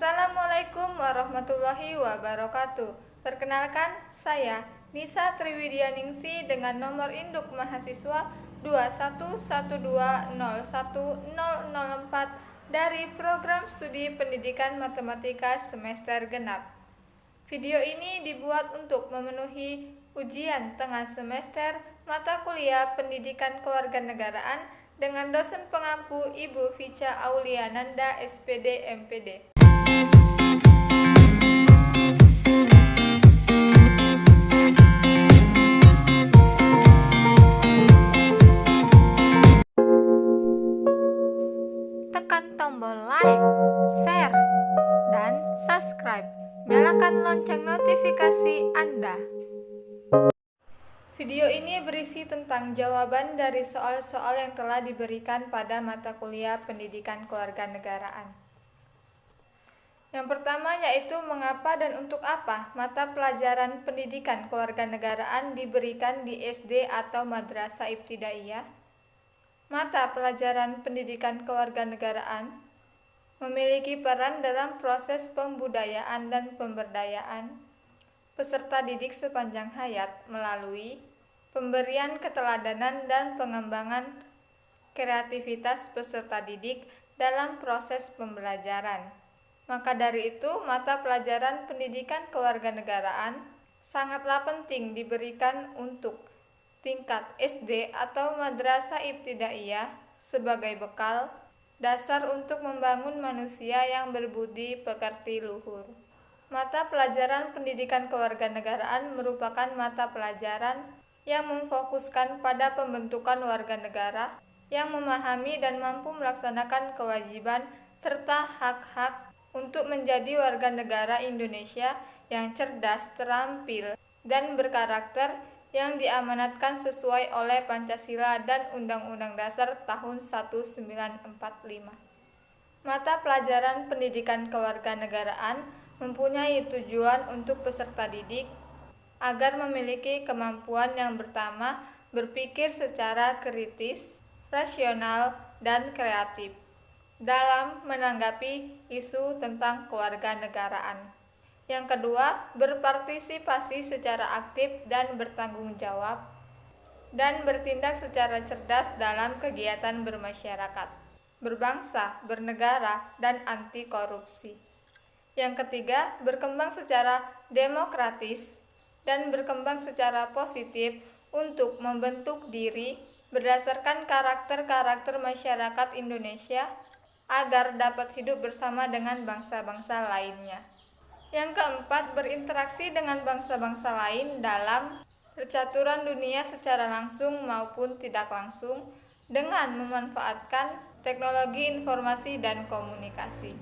Assalamualaikum warahmatullahi wabarakatuh. Perkenalkan, saya Nisa Triwidianingsi dengan nomor induk mahasiswa 211201004 dari Program Studi Pendidikan Matematika Semester Genap. Video ini dibuat untuk memenuhi ujian tengah semester mata kuliah Pendidikan Kewarganegaraan dengan dosen pengampu Ibu Vica Auliananda SPD MPD. Tekan tombol like, share, dan subscribe. Nyalakan lonceng notifikasi Anda. Video ini berisi tentang jawaban dari soal-soal yang telah diberikan pada mata kuliah Pendidikan Kewarganegaraan. Yang pertama yaitu mengapa dan untuk apa mata pelajaran Pendidikan Kewarganegaraan diberikan di SD atau Madrasah Ibtidaiyah. Mata pelajaran Pendidikan Kewarganegaraan memiliki peran dalam proses pembudayaan dan pemberdayaan peserta didik sepanjang hayat melalui pemberian keteladanan dan pengembangan kreativitas peserta didik dalam proses pembelajaran. Maka dari itu, mata pelajaran Pendidikan Kewarganegaraan sangatlah penting diberikan untuk tingkat SD atau Madrasah Ibtidaiyah sebagai bekal dasar untuk membangun manusia yang berbudi pekerti luhur. Mata pelajaran Pendidikan Kewarganegaraan merupakan mata pelajaran yang memfokuskan pada pembentukan warga negara yang memahami dan mampu melaksanakan kewajiban serta hak-hak untuk menjadi warga negara Indonesia yang cerdas, terampil, dan berkarakter yang diamanatkan sesuai oleh Pancasila dan Undang-Undang Dasar tahun 1945. Mata pelajaran Pendidikan Kewarganegaraan mempunyai tujuan untuk peserta didik agar memiliki kemampuan yang pertama berpikir secara kritis, rasional, dan kreatif dalam menanggapi isu tentang kewarganegaraan. Yang kedua, berpartisipasi secara aktif dan bertanggung jawab dan bertindak secara cerdas dalam kegiatan bermasyarakat, berbangsa, bernegara, dan anti korupsi. Yang ketiga, berkembang secara demokratis dan berkembang secara positif untuk membentuk diri berdasarkan karakter-karakter masyarakat Indonesia agar dapat hidup bersama dengan bangsa-bangsa lainnya. Yang keempat, berinteraksi dengan bangsa-bangsa lain dalam percaturan dunia secara langsung maupun tidak langsung dengan memanfaatkan teknologi informasi dan komunikasi.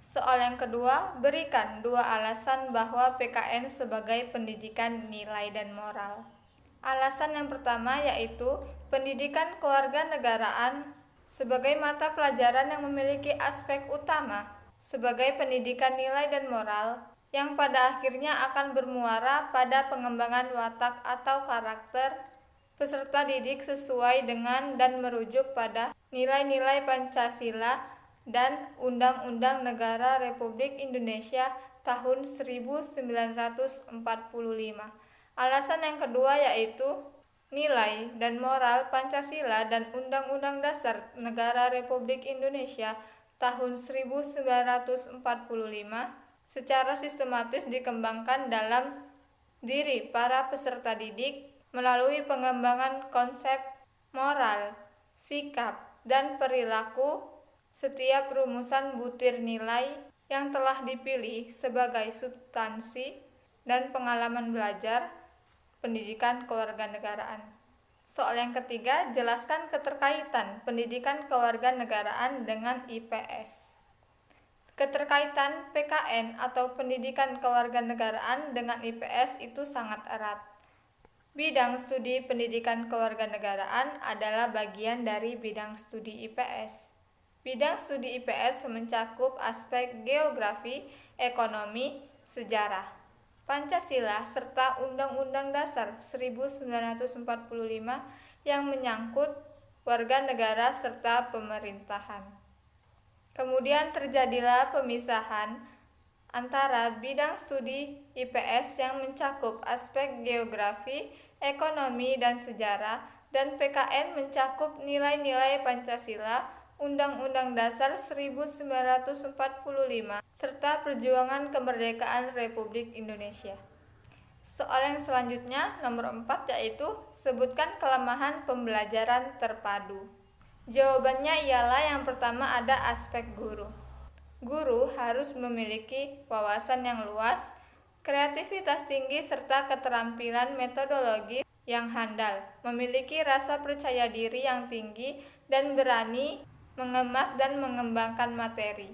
Soal yang kedua, berikan 2 alasan bahwa PKN sebagai pendidikan nilai dan moral. Alasan yang pertama yaitu pendidikan kewarganegaraan sebagai mata pelajaran yang memiliki aspek utama sebagai pendidikan nilai dan moral yang pada akhirnya akan bermuara pada pengembangan watak atau karakter peserta didik sesuai dengan dan merujuk pada nilai-nilai Pancasila dan Undang-Undang Negara Republik Indonesia tahun 1945. Alasan yang kedua yaitu nilai dan moral Pancasila dan Undang-Undang Dasar Negara Republik Indonesia tahun 1945 secara sistematis dikembangkan dalam diri para peserta didik melalui pengembangan konsep moral, sikap, dan perilaku setiap rumusan butir nilai yang telah dipilih sebagai substansi dan pengalaman belajar pendidikan kewarganegaraan. Soal yang ketiga, jelaskan keterkaitan pendidikan kewarganegaraan dengan IPS. Keterkaitan PKN atau pendidikan kewarganegaraan dengan IPS itu sangat erat. Bidang studi pendidikan kewarganegaraan adalah bagian dari bidang studi IPS. Bidang studi IPS mencakup aspek geografi, ekonomi, sejarah, Pancasila, serta Undang-Undang Dasar 1945 yang menyangkut warga negara serta pemerintahan. Kemudian terjadilah pemisahan antara bidang studi IPS yang mencakup aspek geografi, ekonomi, dan sejarah, dan PKN mencakup nilai-nilai Pancasila, Undang-Undang Dasar 1945, serta perjuangan kemerdekaan Republik Indonesia. Soal yang selanjutnya, nomor 4, yaitu sebutkan kelemahan pembelajaran terpadu. Jawabannya ialah yang pertama ada aspek guru. Guru harus memiliki wawasan yang luas, kreativitas tinggi, serta keterampilan metodologi yang handal, memiliki rasa percaya diri yang tinggi, dan berani mengemas dan mengembangkan materi.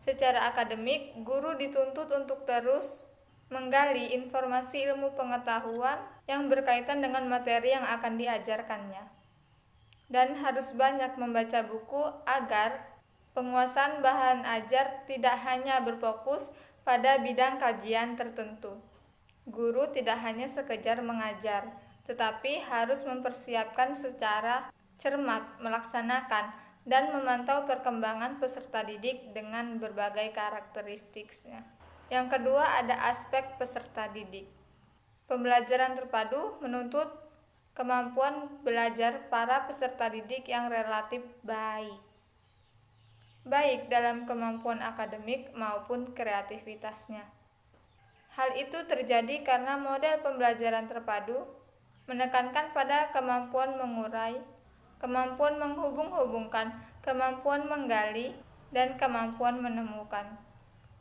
Secara akademik, guru dituntut untuk terus menggali informasi ilmu pengetahuan yang berkaitan dengan materi yang akan diajarkannya, dan harus banyak membaca buku agar penguasaan bahan ajar tidak hanya berfokus pada bidang kajian tertentu. Guru tidak hanya sekedar mengajar, tetapi harus mempersiapkan secara cermat, melaksanakan, dan memantau perkembangan peserta didik dengan berbagai karakteristiknya. Yang kedua ada aspek peserta didik. Pembelajaran terpadu menuntut kemampuan belajar para peserta didik yang relatif baik dalam kemampuan akademik maupun kreativitasnya. Hal itu terjadi karena model pembelajaran terpadu menekankan pada kemampuan mengurai, kemampuan menghubung-hubungkan, kemampuan menggali, dan kemampuan menemukan.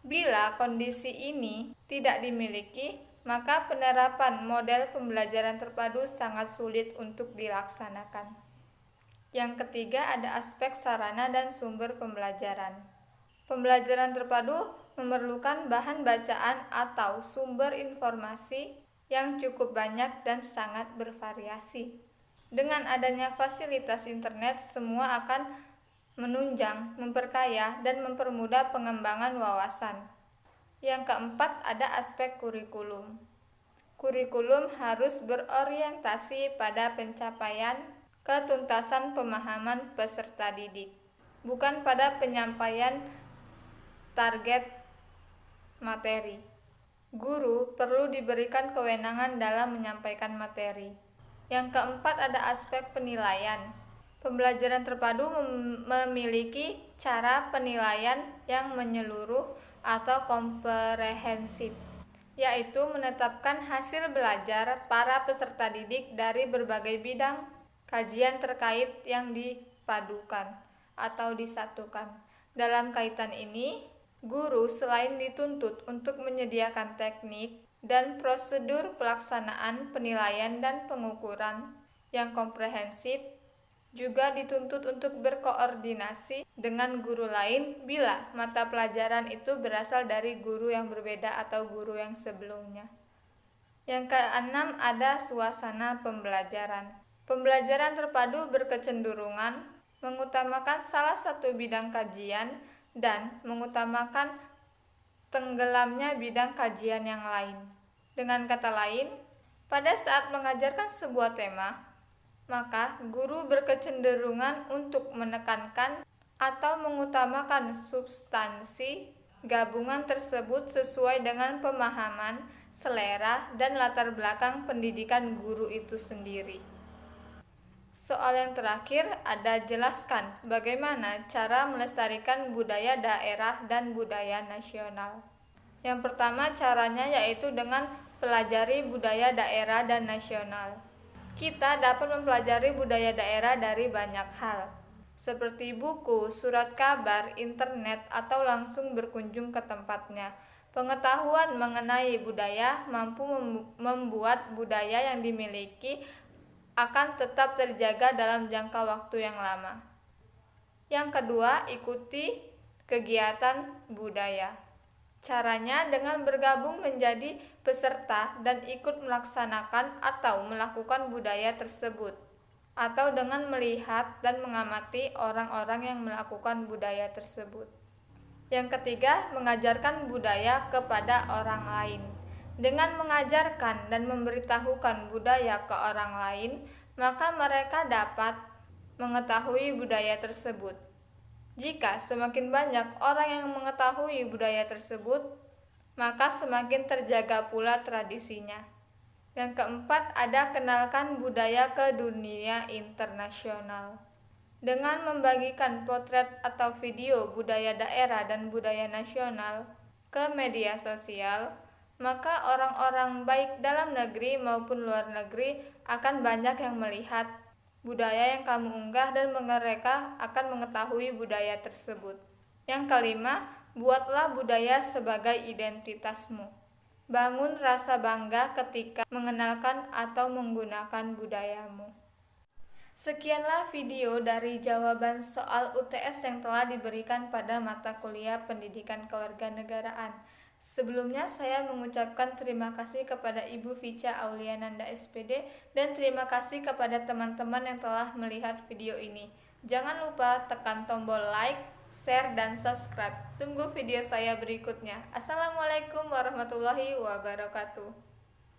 Bila kondisi ini tidak dimiliki, maka penerapan model pembelajaran terpadu sangat sulit untuk dilaksanakan. Yang ketiga ada aspek sarana dan sumber pembelajaran. Pembelajaran terpadu memerlukan bahan bacaan atau sumber informasi yang cukup banyak dan sangat bervariasi. Dengan adanya fasilitas internet, semua akan menunjang, memperkaya, dan mempermudah pengembangan wawasan. Yang keempat ada aspek kurikulum. Kurikulum harus berorientasi pada pencapaian ketuntasan pemahaman peserta didik, bukan pada penyampaian target materi. Guru perlu diberikan kewenangan dalam menyampaikan materi. Yang keempat ada aspek penilaian. Pembelajaran terpadu memiliki cara penilaian yang menyeluruh atau komprehensif, yaitu menetapkan hasil belajar para peserta didik dari berbagai bidang kajian terkait yang dipadukan atau disatukan. Dalam kaitan ini, guru selain dituntut untuk menyediakan teknik dan prosedur pelaksanaan penilaian dan pengukuran yang komprehensif, juga dituntut untuk berkoordinasi dengan guru lain bila mata pelajaran itu berasal dari guru yang berbeda atau guru yang sebelumnya. Yang keenam ada suasana pembelajaran. Pembelajaran terpadu berkecenderungan mengutamakan salah satu bidang kajian dan mengutamakan tenggelamnya bidang kajian yang lain. Dengan kata lain, pada saat mengajarkan sebuah tema, maka guru berkecenderungan untuk menekankan atau mengutamakan substansi gabungan tersebut sesuai dengan pemahaman, selera, dan latar belakang pendidikan guru itu sendiri. Soal yang terakhir ada jelaskan bagaimana cara melestarikan budaya daerah dan budaya nasional. Yang pertama caranya yaitu dengan pelajari budaya daerah dan nasional. Kita dapat mempelajari budaya daerah dari banyak hal, seperti buku, surat kabar, internet, atau langsung berkunjung ke tempatnya. Pengetahuan mengenai budaya mampu membuat budaya yang dimiliki akan tetap terjaga dalam jangka waktu yang lama. Yang kedua, ikuti kegiatan budaya. Caranya dengan bergabung menjadi peserta dan ikut melaksanakan atau melakukan budaya tersebut, atau dengan melihat dan mengamati orang-orang yang melakukan budaya tersebut. Yang ketiga, mengajarkan budaya kepada orang lain. Dengan mengajarkan dan memberitahukan budaya ke orang lain, maka mereka dapat mengetahui budaya tersebut. Jika semakin banyak orang yang mengetahui budaya tersebut, maka semakin terjaga pula tradisinya. Yang keempat, ada kenalkan budaya ke dunia internasional. Dengan membagikan potret atau video budaya daerah dan budaya nasional ke media sosial, maka orang-orang baik dalam negeri maupun luar negeri akan banyak yang melihat budaya yang kamu unggah dan mereka akan mengetahui budaya tersebut. Yang kelima, buatlah budaya sebagai identitasmu. Bangun rasa bangga ketika mengenalkan atau menggunakan budayamu. Sekianlah video dari jawaban soal UTS yang telah diberikan pada mata kuliah Pendidikan Kewarganegaraan. Sebelumnya saya mengucapkan terima kasih kepada Ibu Vica Auliananda SPD dan terima kasih kepada teman-teman yang telah melihat video ini. Jangan lupa tekan tombol like, share, dan subscribe. Tunggu video saya berikutnya. Assalamualaikum warahmatullahi wabarakatuh.